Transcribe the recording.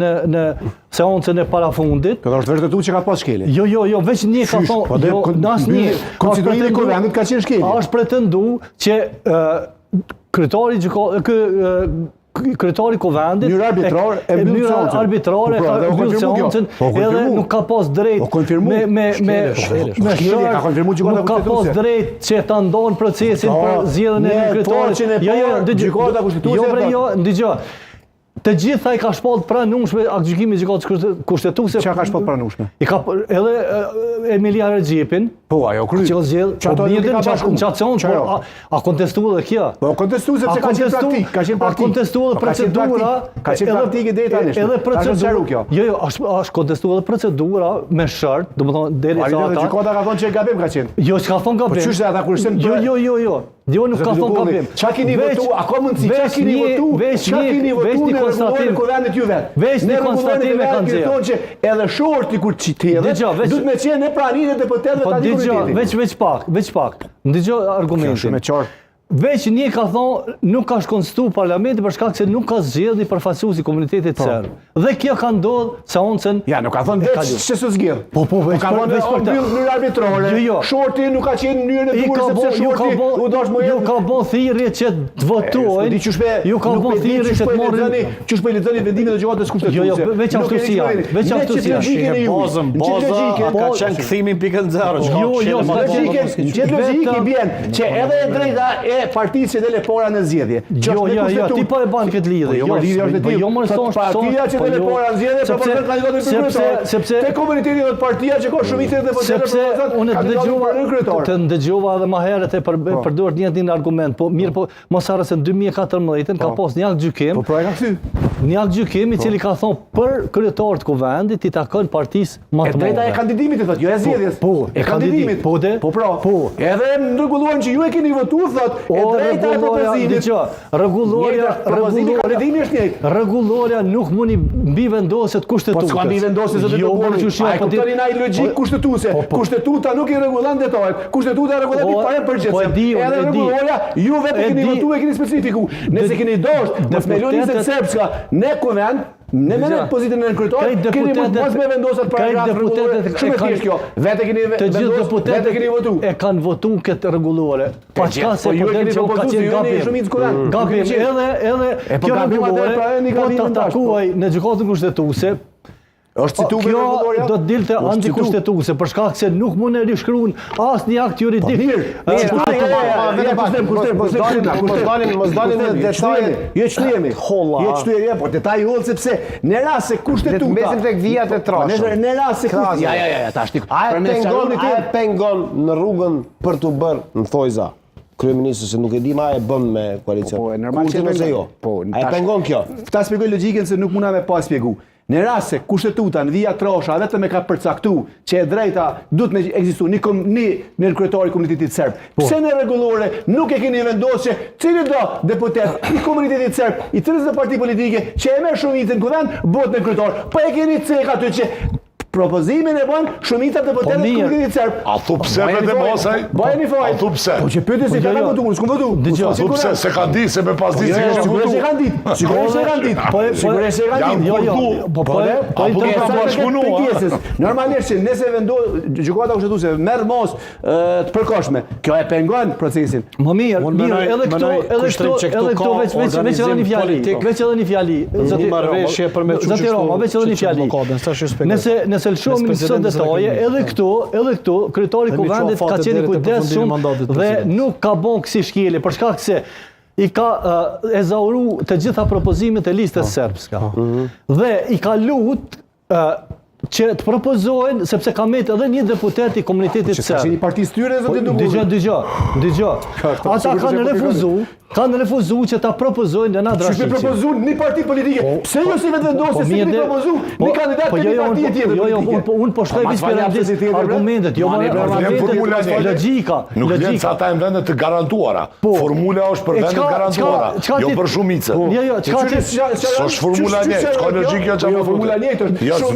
në seancën e parafundit. Kjo është vërtetuar që ka pas shkelje. Jo, veç një ka thonë, asnjë. Konsiderimi i Kuvendit ka qenë shkelje. Është pretendu që kryetari i Kuvendit në arbitrare e ka mbyll seancën, edhe nuk ka pas drejt nuk ka pas drejt që ta ndonë procesin për zgjedhjen e kryetarit. Dëgjoj. Të gjitha i ka shpallë pranueshme aktgjykimi i gjykatës kushtetuese. Çka ka shpallë pranueshme? I ka edhe Emilia Rexhepin. Po, ajo kry. Që zgjedh, a kontestuar edhe kjo? Po, kontestuar sepse ka qenë praktik, ka qenë praktik. Kontestuar procedura, ka qenë praktike deri tani. Edhe procedura. Jo, është kontestuar edhe procedura me shart, domethënë derisa ata. Gjykata ka thonë që gabim ka qenë. Jo, s'ka thonë gabim. Po çështë ata kur ishin. Jo. Jo, nuk ka thonë gabim. Çka keni votuar? A ka mundësi? Çka keni votuar? Çka keni votuar? Konstatim Kuvendit ju vet. Veç një konstatim e kanë dhënë. Thonë që edhe shorti kur çitëllet, duhet me qenë në praninë e deputetëve tani komunitetit. Veç pak. Ndëgjoj argumentin. Me qartë. Veç një ka thonë nuk ka shkonstituar parlamenti për shkak se nuk ka zgjedhje përfaqësues i komunitetit serb. Dhe kjo ka ndodhur seancën. Ja, nuk ka thonë ç'se zgjedh. Po, veç ka thonë në arbitrore. Shorti nuk ka qenë në mënyrën e duhur sepse shorti u dosh më ju ka bën thirrje që të votojnë. Ju ka bën thirrje që të marrin. Ç'është po lexoni vendimin e gjykatës kushtetuese. Jo, veç ashtu si janë. Veç ashtu si janë. Baza ka qenë kthimi pikën 0. Jo, logjike bjen që edhe e drejta partisë që dele pora në zgjedhje. Jo, ti po e ban këtë lidhje. Jo, lidhja është e tillë. Jo, më thonë partia që dele pora në zgjedhje, po për kandidatin kryetari. Sepse te komuniteti do të partia që ka shumicë të deputetëve. Sepse unë të dëgjova edhe më herët e përdor një argument, po mirë, po mos harro se në 2014 ka pas një aktgjykim. Po pra e ka kthy. Një aktgjykim i cili ka thonë për kryetarët e Kuvendit i takon partisë më të madhe. E drejta e kandidimit thotë, jo e zgjedhjes. Po, e kandidimit. Po pra. Edhe ndërgulluan që ju e keni votuar thotë e drejta e propozimit. Rregulloria nuk mundi mbi vendoset kushtetutës. Po s'ka mbi vendoset zotë prokurori. Ai kuptoni ai logjik kushtetuese. Kushtetuta nuk i rregullon detajet. Kushtetuta rregullon pikë përgjithshëm. Edhe rregulloria ju vetë keni votuar e keni specifikuar. Nëse keni dashur të smeloni serbska në Kuvend, në menet pozitën e kryetarit, keni mos me vendosat paragraf rregullore. Shumë e thjeshtë kjo. Vetë keni votuar. E kanë votuar këtë rregullore. Pa çka se po them që ka qenë gabim edhe kjo rregullore po ta takuaj në gjykatën kushtetuese. Është cituar rregulloria. Do të dilte antikushtetuese për shkak se nuk mund të rishkruan asnjë akt juridik. Mos dalim në detaje. Jo çliemi. Jo çliemi, po detaji ul sepse në rast se kushtetuta. Mesim tek vijat e trashëm. Në rast se kushtetuta. Ja, tash ti. A pengon në rrugën për të bërë në thojza kryeministri se nuk e di ma e bën me koalicion. Po, normal që jo. Po, a e pengon kjo? Ta shpjegoj logjikën se nuk mundam me pas shpjegu. Në rast se kushtetuta në vija trasha vetëm e ka përcaktuar që e drejta duhet me ekzistuar në kryetari i komunitetit serb. Pse në rregullore nuk e keni vendosur cili do deputet i komunitetit serb, i cilës parti politike që e merr shumicën Kuvend bëhet në kryetar. Po e keni cek aty që propozimin e bën shumica deputetëve të komunitetit serb. A thu pse vetëm mosaj? Bajeni faj. A thu pse? Po që pyetës se kanë votuar, s'kan votuar. Dëgjoj, thu pse se ka ditë se me pas ditë se kanë votuar. Sigurisht kanë ditë. Sigurisht kanë ditë. Po normalisht nëse gjykata kushtetuese merr mos të përkohshme, kjo e pengon procesin. Më mirë, edhe këtu veç edhe një fjali. Veç edhe një fjali. Zoti marrëveshje për me Zoti Roma, veç edhe një fjali. Nëse lëshohemi në çdo detaje, edhe këtu kryetari i Kuvendit ka qenë i kujdesshëm dhe nuk ka bën kësi shkelje për shkak se i ka ezauru të gjitha propozimet e listës serbska. Dhe i ka lut që të propozojnë, sepse ka met edhe një deputet i komunitetit serb. Që një parti styre zotë Duguri. Dëgjoj. Ata kanë refuzuar që ta propozojnë në Dragici. Çfarë propozuan një parti politike? Pse jo si vetë vendosë se ti propozuan një kandidat të një partie tjetër? Jo, unë po shtoj vicepresidenti argumentet, jo argumentet, logjika. Nuk vjen se ata janë vende të garantuara. Formula është për vende të garantuara, jo për shumicën. Jo, çka është formula 1, ka logjikë që formula 1 është